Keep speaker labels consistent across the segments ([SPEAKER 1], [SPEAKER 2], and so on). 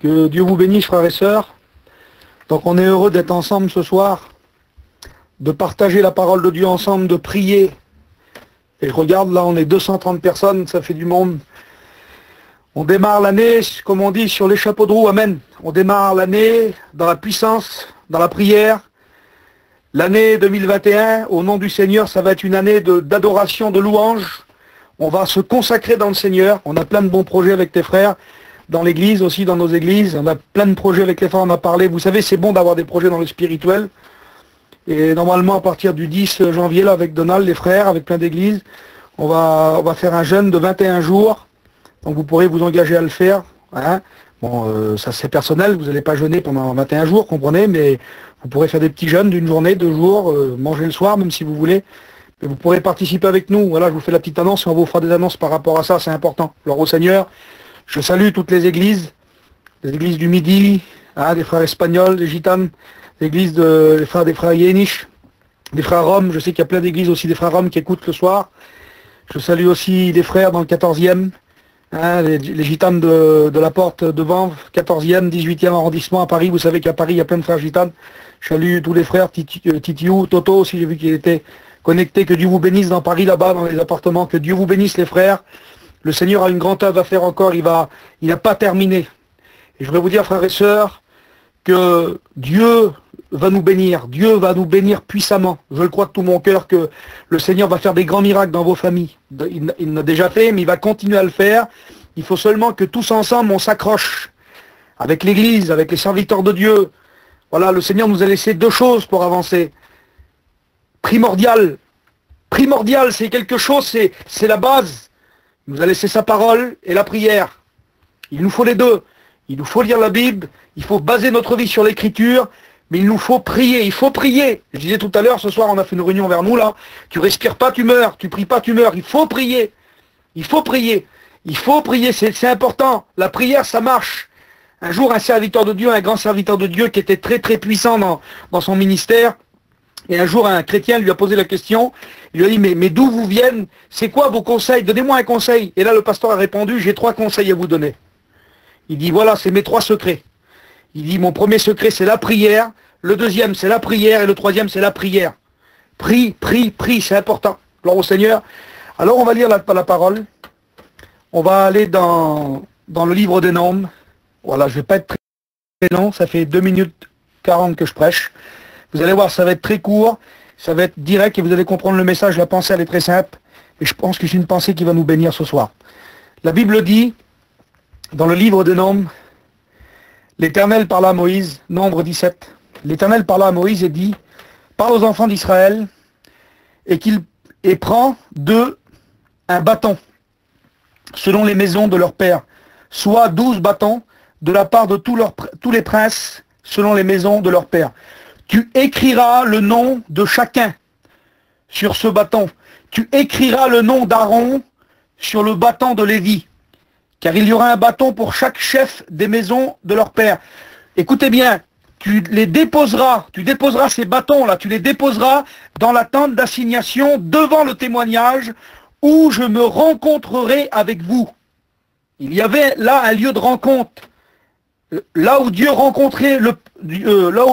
[SPEAKER 1] Que Dieu vous bénisse, frères et sœurs. Donc on est heureux d'être ensemble ce soir, de partager la parole de Dieu ensemble, de prier. Et je regarde, là on est 230 personnes, ça fait du monde. On démarre l'année, comme on dit, sur les chapeaux de roue, amen. On démarre l'année dans la puissance, dans la prière. L'année 2021, au nom du Seigneur, ça va être une année d'adoration, de louange. On va se consacrer dans le Seigneur. On a plein de bons projets avec tes frères. Dans l'église aussi, dans nos églises, on a plein de projets avec les frères, on a parlé. Vous savez, c'est bon d'avoir des projets dans le spirituel. Et normalement, à partir du 10 janvier, là, avec Donald, les frères, avec plein d'églises, on va faire un jeûne de 21 jours. Donc vous pourrez vous engager à le faire. Hein. Bon, ça c'est personnel, vous n'allez pas jeûner pendant 21 jours, comprenez, mais vous pourrez faire des petits jeûnes d'une journée, 2 jours, manger le soir, même si vous voulez. Mais vous pourrez participer avec nous. Voilà, je vous fais la petite annonce et on vous fera des annonces par rapport à ça, c'est important. Alors au Seigneur, je salue toutes les églises du Midi, hein, des frères espagnols, des gitanes, l'église des frères Yéniche, des frères Roms. Je sais qu'il y a plein d'églises aussi, des frères Roms qui écoutent le soir. Je salue aussi des frères dans le 14e, hein, les gitanes de la porte de Vanves, 14e, 18e arrondissement à Paris. Vous savez qu'à Paris, il y a plein de frères gitanes. Je salue tous les frères, Titiou, Toto aussi, j'ai vu qu'il était connecté. Que Dieu vous bénisse dans Paris, là-bas, dans les appartements. Que Dieu vous bénisse, les frères. Le Seigneur a une grande œuvre à faire encore, il n'a pas terminé. Et je voudrais vous dire, frères et sœurs, que Dieu va nous bénir puissamment. Je le crois de tout mon cœur que le Seigneur va faire des grands miracles dans vos familles. Il l'a déjà fait, mais il va continuer à le faire. Il faut seulement que tous ensemble, on s'accroche avec l'Église, avec les serviteurs de Dieu. Voilà, le Seigneur nous a laissé 2 choses pour avancer. Primordial, c'est quelque chose, c'est la base. Il nous a laissé sa parole et la prière. Il nous faut les 2. Il nous faut lire la Bible, il faut baser notre vie sur l'écriture, mais il nous faut prier, il faut prier. Je disais tout à l'heure, ce soir on a fait une réunion vers nous là, tu respires pas, tu meurs, tu pries pas, tu meurs. Il faut prier, il faut prier, il faut prier, c'est important. La prière, ça marche. Un jour, un serviteur de Dieu, un grand serviteur de Dieu qui était très très puissant dans son ministère, et un jour, un chrétien lui a posé la question, il lui a dit, mais d'où vous viennent? C'est quoi vos conseils? Donnez-moi un conseil. Et là, le pasteur a répondu, j'ai 3 conseils à vous donner. Il dit, voilà, c'est mes 3 secrets. Il dit, mon premier secret, c'est la prière. Le deuxième, c'est la prière. Et le troisième, c'est la prière. Prie, c'est important. Gloire au Seigneur. Alors, on va lire la parole. On va aller dans le livre des Nombres. Voilà, je ne vais pas être très long. Ça fait 2 minutes 40 que je prêche. Vous allez voir, ça va être très court, ça va être direct et vous allez comprendre le message. La pensée, elle est très simple. Et je pense que c'est une pensée qui va nous bénir ce soir. La Bible dit, dans le livre des Nombres, l'Éternel parla à Moïse, Nombre 17. L'Éternel parla à Moïse et dit, parle aux enfants d'Israël et prend d'eux un bâton, selon les maisons de leurs pères, soit 12 bâtons de la part de tous les princes, selon les maisons de leurs pères. Tu écriras le nom de chacun sur ce bâton. Tu écriras le nom d'Aaron sur le bâton de Lévi. Car il y aura un bâton pour chaque chef des maisons de leur père. Écoutez bien, tu déposeras ces bâtons-là, tu les déposeras dans la tente d'assignation devant le témoignage où je me rencontrerai avec vous. Il y avait là un lieu de rencontre. Là où Dieu rencontrait là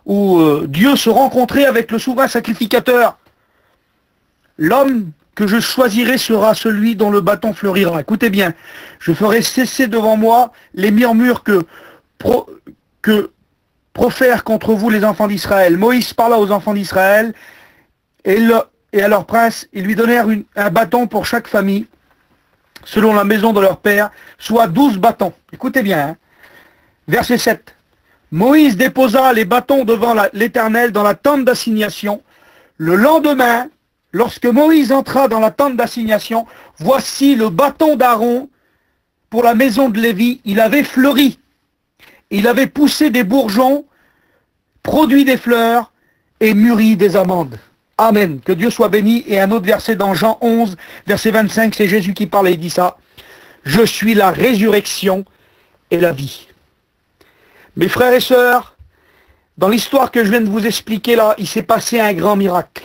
[SPEAKER 1] où Dieu se rencontrait avec le souverain sacrificateur. L'homme que je choisirai sera celui dont le bâton fleurira. Écoutez bien, je ferai cesser devant moi les murmures que profèrent contre vous les enfants d'Israël. Moïse parla aux enfants d'Israël et à leur prince, ils lui donnèrent un bâton pour chaque famille, selon la maison de leur père, soit 12 bâtons. Écoutez bien, hein. Verset 7. Moïse déposa les bâtons devant l'Éternel dans la tente d'assignation. Le lendemain, lorsque Moïse entra dans la tente d'assignation, voici le bâton d'Aaron pour la maison de Lévi. Il avait fleuri. Il avait poussé des bourgeons, produit des fleurs et mûri des amandes. Amen. Que Dieu soit béni. Et un autre verset dans Jean 11, verset 25, c'est Jésus qui parle et il dit ça. Je suis la résurrection et la vie. Mes frères et sœurs, dans l'histoire que je viens de vous expliquer là, il s'est passé un grand miracle.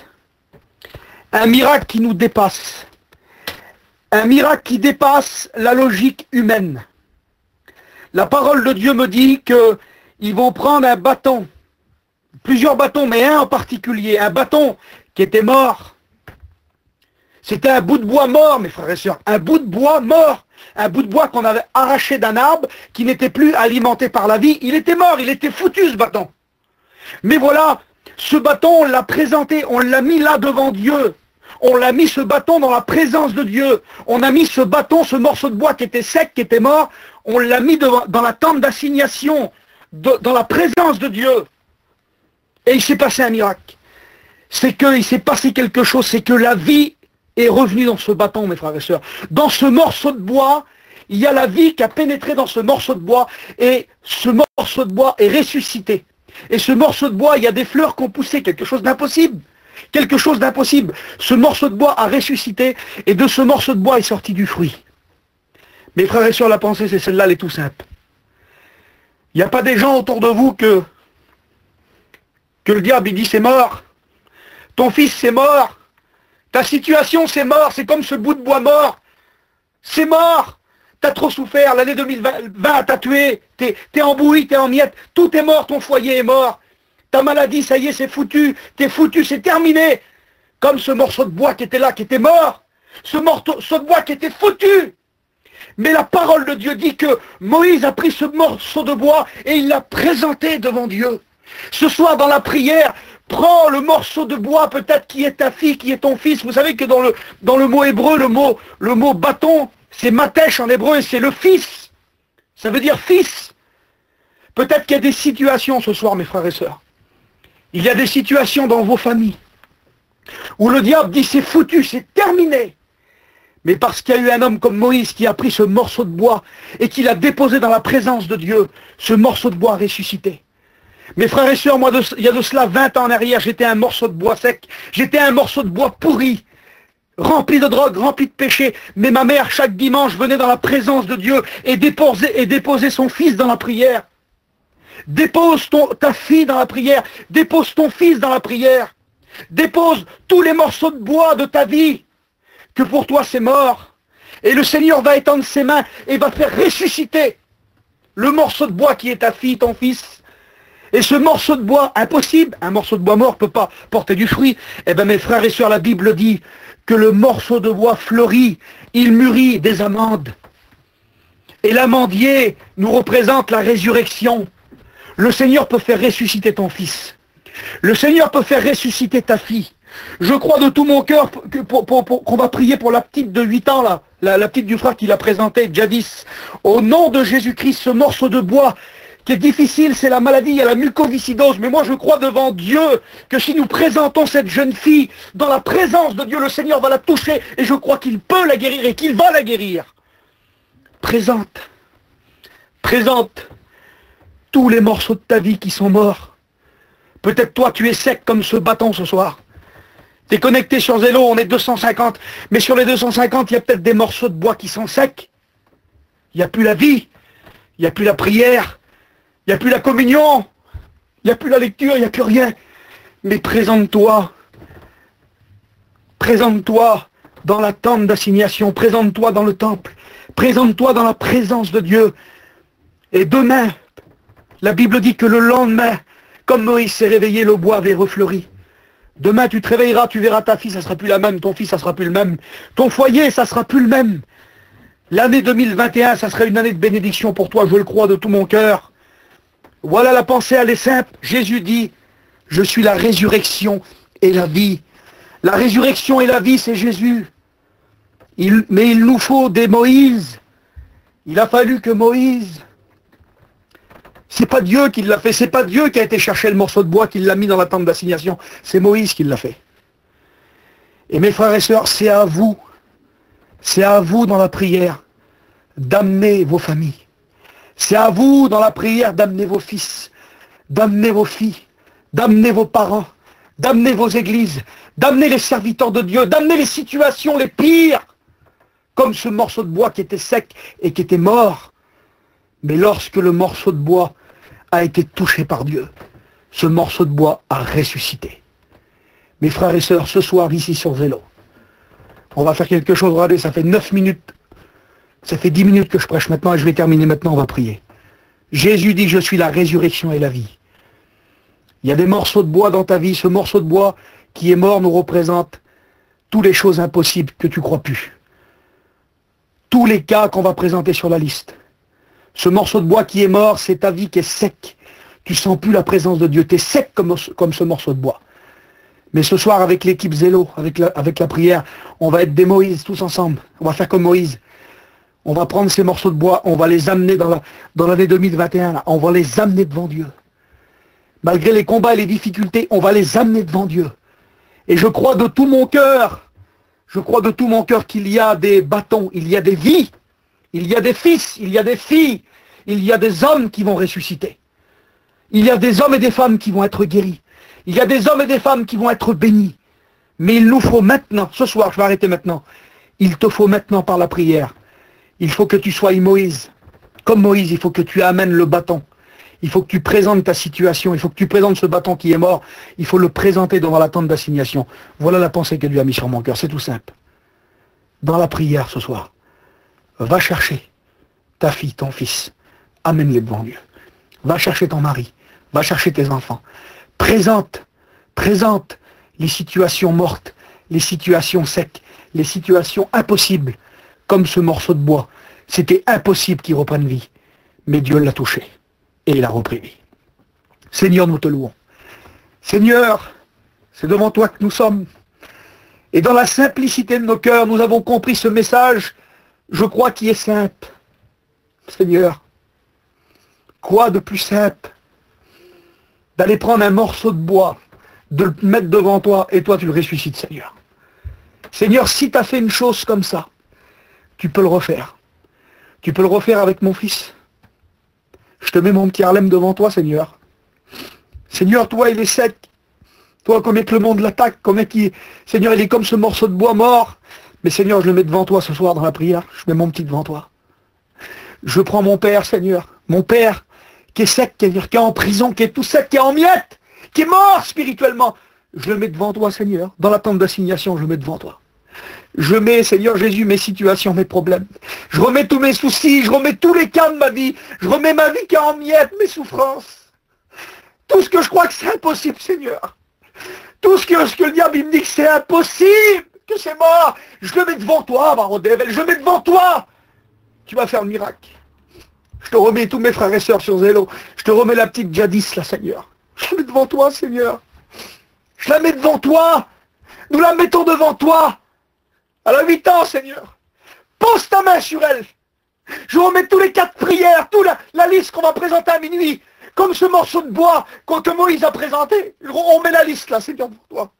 [SPEAKER 1] Un miracle qui nous dépasse. Un miracle qui dépasse la logique humaine. La parole de Dieu me dit qu'ils vont prendre un bâton, plusieurs bâtons, mais un en particulier, un bâton qui était mort. C'était un bout de bois mort, mes frères et sœurs, un bout de bois mort, un bout de bois qu'on avait arraché d'un arbre, qui n'était plus alimenté par la vie. Il était mort, il était foutu ce bâton. Mais voilà, ce bâton, on l'a présenté, on l'a mis là devant Dieu. On l'a mis ce bâton dans la présence de Dieu. On a mis ce bâton, ce morceau de bois qui était sec, qui était mort, on l'a mis dans la tente d'assignation, dans la présence de Dieu. Et il s'est passé un miracle. C'est qu'il s'est passé quelque chose, c'est que la vie est revenue dans ce bâton, mes frères et sœurs. Dans ce morceau de bois, il y a la vie qui a pénétré dans ce morceau de bois, et ce morceau de bois est ressuscité. Et ce morceau de bois, il y a des fleurs qui ont poussé, quelque chose d'impossible. Quelque chose d'impossible. Ce morceau de bois a ressuscité, et de ce morceau de bois est sorti du fruit. Mes frères et sœurs, la pensée, c'est celle-là, elle est tout simple. Il n'y a pas des gens autour de vous que le diable, il dit, c'est mort. Ton fils, c'est mort. Ta situation, c'est mort. C'est comme ce bout de bois mort. C'est mort. T'as trop souffert. L'année 2020 t'a tué. T'es en bouillie, t'es en miettes. Tout est mort. Ton foyer est mort. Ta maladie, ça y est, c'est foutu. T'es foutu, c'est terminé. Comme ce morceau de bois qui était là, qui était mort. Ce morceau de bois qui était foutu. Mais la parole de Dieu dit que Moïse a pris ce morceau de bois et il l'a présenté devant Dieu. Ce soir, dans la prière, prends le morceau de bois, peut-être qui est ta fille, qui est ton fils. Vous savez que dans le mot hébreu, le mot bâton, c'est matèche en hébreu, et c'est le fils. Ça veut dire fils. Peut-être qu'il y a des situations ce soir, mes frères et sœurs. Il y a des situations dans vos familles où le diable dit c'est foutu, c'est terminé. Mais parce qu'il y a eu un homme comme Moïse qui a pris ce morceau de bois et qui l'a déposé dans la présence de Dieu, ce morceau de bois a ressuscité. Mes frères et sœurs, moi, il y a de cela 20 ans en arrière, j'étais un morceau de bois sec, j'étais un morceau de bois pourri, rempli de drogue, rempli de péché. Mais ma mère, chaque dimanche, venait dans la présence de Dieu et déposait son fils dans la prière. Dépose ta fille dans la prière, dépose ton fils dans la prière, dépose tous les morceaux de bois de ta vie, que pour toi c'est mort. Et le Seigneur va étendre ses mains et va faire ressusciter le morceau de bois qui est ta fille, ton fils. Et ce morceau de bois, impossible, un morceau de bois mort ne peut pas porter du fruit. Eh bien mes frères et sœurs, la Bible dit que le morceau de bois fleurit, il mûrit des amandes. Et l'amandier nous représente la résurrection. Le Seigneur peut faire ressusciter ton fils. Le Seigneur peut faire ressusciter ta fille. Je crois de tout mon cœur qu'on va prier pour la petite de 8 ans, là, la petite du frère qui l'a présentée, Jadis. Au nom de Jésus-Christ, ce morceau de bois qui est difficile, c'est la maladie, il y a la mucoviscidose. Mais moi, je crois devant Dieu que si nous présentons cette jeune fille dans la présence de Dieu, le Seigneur va la toucher. Et je crois qu'il peut la guérir et qu'il va la guérir. Présente tous les morceaux de ta vie qui sont morts. Peut-être toi, tu es sec comme ce bâton ce soir. Tu es connecté sur Zélo, on est 250. Mais sur les 250, il y a peut-être des morceaux de bois qui sont secs. Il n'y a plus la vie. Il n'y a plus la prière. Il n'y a plus la communion. Il n'y a plus la lecture. Il n'y a plus rien. Mais présente-toi. Présente-toi dans la tente d'assignation. Présente-toi dans le temple. Présente-toi dans la présence de Dieu. Et demain, la Bible dit que le lendemain, comme Moïse s'est réveillé, le bois avait refleuri. Demain, tu te réveilleras, tu verras ta fille, ça sera plus la même. Ton fils, ça sera plus le même. Ton foyer, ça sera plus le même. L'année 2021, ça sera une année de bénédiction pour toi, je le crois de tout mon cœur. Voilà la pensée, elle est simple. Jésus dit, je suis la résurrection et la vie. La résurrection et la vie, c'est Jésus. Mais il nous faut des Moïse. Il a fallu que Moïse... C'est pas Dieu qui l'a fait, c'est pas Dieu qui a été chercher le morceau de bois, qui l'a mis dans la tente d'assignation. C'est Moïse qui l'a fait. Et mes frères et sœurs, c'est à vous dans la prière d'amener vos familles. C'est à vous dans la prière d'amener vos fils, d'amener vos filles, d'amener vos parents, d'amener vos églises, d'amener les serviteurs de Dieu, d'amener les situations les pires, comme ce morceau de bois qui était sec et qui était mort. Mais lorsque le morceau de bois a été touché par Dieu, ce morceau de bois a ressuscité. Mes frères et sœurs, ce soir, ici sur Zélo, on va faire quelque chose. Regardez, ça fait 9 minutes, ça fait 10 minutes que je prêche maintenant et je vais terminer maintenant, on va prier. Jésus dit, je suis la résurrection et la vie. Il y a des morceaux de bois dans ta vie. Ce morceau de bois qui est mort nous représente toutes les choses impossibles que tu crois plus. Tous les cas qu'on va présenter sur la liste. Ce morceau de bois qui est mort, c'est ta vie qui est sec. Tu sens plus la présence de Dieu. Tu es sec comme ce morceau de bois. Mais ce soir, avec l'équipe Zélo, avec la prière, on va être des Moïse tous ensemble. On va faire comme Moïse. On va prendre ces morceaux de bois, on va les amener dans l'année 2021. Là. On va les amener devant Dieu. Malgré les combats et les difficultés, on va les amener devant Dieu. Et je crois de tout mon cœur, qu'il y a des bâtons, il y a des vies, il y a des fils, il y a des filles, il y a des hommes qui vont ressusciter. Il y a des hommes et des femmes qui vont être guéris. Il y a des hommes et des femmes qui vont être bénis. Mais il nous faut maintenant, ce soir, je vais arrêter maintenant, il te faut maintenant par la prière. Il faut que tu sois Moïse. Comme Moïse, il faut que tu amènes le bâton. Il faut que tu présentes ta situation. Il faut que tu présentes ce bâton qui est mort. Il faut le présenter devant la tente d'assignation. Voilà la pensée que Dieu a mis sur mon cœur. C'est tout simple. Dans la prière ce soir, va chercher ta fille, ton fils. Amène-les devant Dieu. Va chercher ton mari. Va chercher tes enfants. Présente les situations mortes, les situations secs, les situations impossibles. Comme ce morceau de bois. C'était impossible qu'il reprenne vie. Mais Dieu l'a touché. Et il a repris vie. Seigneur, nous te louons. Seigneur, c'est devant toi que nous sommes. Et dans la simplicité de nos cœurs, nous avons compris ce message, je crois, qui est simple. Seigneur, quoi de plus simple d'aller prendre un morceau de bois, de le mettre devant toi, et toi tu le ressuscites, Seigneur. Seigneur, si tu as fait une chose comme ça, tu peux le refaire. Tu peux le refaire avec mon fils. Je te mets mon petit Harlem devant toi, Seigneur. Seigneur, toi, il est sec. Toi, combien que le monde l'attaque, Seigneur, il est comme ce morceau de bois mort. Mais Seigneur, je le mets devant toi ce soir dans la prière. Je mets mon petit devant toi. Je prends mon père, Seigneur. Mon père, qui est sec, qui est en prison, qui est tout sec, qui est en miettes, qui est mort spirituellement. Je le mets devant toi, Seigneur. Dans la tente d'assignation, je le mets devant toi. Je mets, Seigneur Jésus, mes situations, mes problèmes. Je remets tous mes soucis, je remets tous les cas de ma vie. Je remets ma vie qui est en miettes, mes souffrances. Tout ce que je crois que c'est impossible, Seigneur. Tout ce que le diable il me dit que c'est impossible, que c'est mort. Je le mets devant toi, Barodével. Je le mets devant toi. Tu vas faire le miracle. Je te remets tous mes frères et sœurs sur Zélo. Je te remets la petite Jadis, là, Seigneur. Je la mets devant toi, Seigneur. Je la mets devant toi. Nous la mettons devant toi. Elle a 8 ans, Seigneur. Pose ta main sur elle. Je remets tous les cas de prière, toute la liste qu'on va présenter à minuit. Comme ce morceau de bois que Moïse a présenté. On met la liste là, Seigneur, pour toi.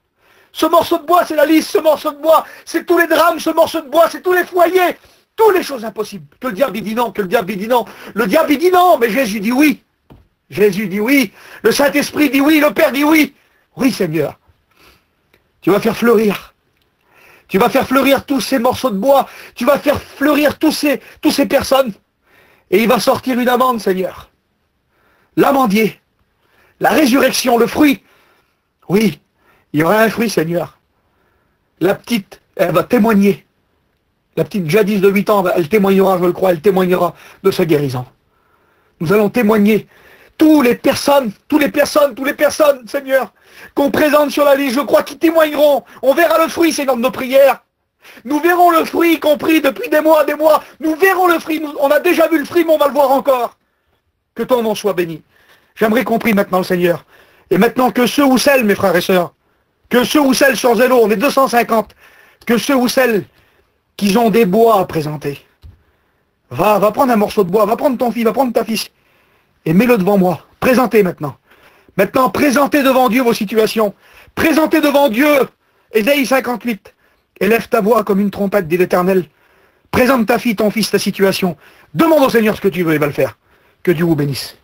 [SPEAKER 1] Ce morceau de bois, c'est la liste. Ce morceau de bois, c'est tous les drames. Ce morceau de bois, c'est tous les foyers. Toutes les choses impossibles. Que le diable il dit non, que le diable il dit non. Le diable il dit non, mais Jésus dit oui. Jésus dit oui. Le Saint-Esprit dit oui. Le Père dit oui. Oui, Seigneur. Tu vas faire fleurir. Tu vas faire fleurir tous ces morceaux de bois. Tu vas faire fleurir tous ces personnes. Et il va sortir une amande, Seigneur. L'amandier. La résurrection, le fruit. Oui, il y aura un fruit, Seigneur. La petite, elle va témoigner. La petite Jadis de 8 ans, elle témoignera, je le crois, elle témoignera de sa guérison. Nous allons témoigner. Toutes les personnes, Seigneur, qu'on présente sur la liste, je crois qu'ils témoigneront. On verra le fruit, Seigneur, de nos prières. Nous verrons le fruit compris depuis des mois. Nous verrons le fruit. On a déjà vu le fruit, mais on va le voir encore. Que ton nom soit béni. J'aimerais qu'on prie maintenant le Seigneur. Et maintenant que ceux ou celles, mes frères et sœurs, que ceux ou celles sur Zélo, on est 250, que ceux ou celles qui ont des bois à présenter, va prendre un morceau de bois, va prendre ton fils, va prendre ta fille, et mets-le devant moi. Présentez maintenant. Maintenant, présentez devant Dieu vos situations. Présentez devant Dieu, Ésaïe 58. Élève ta voix comme une trompette, dit l'Éternel. Présente ta fille, ton fils, ta situation. Demande au Seigneur ce que tu veux, il va le faire. Que Dieu vous bénisse.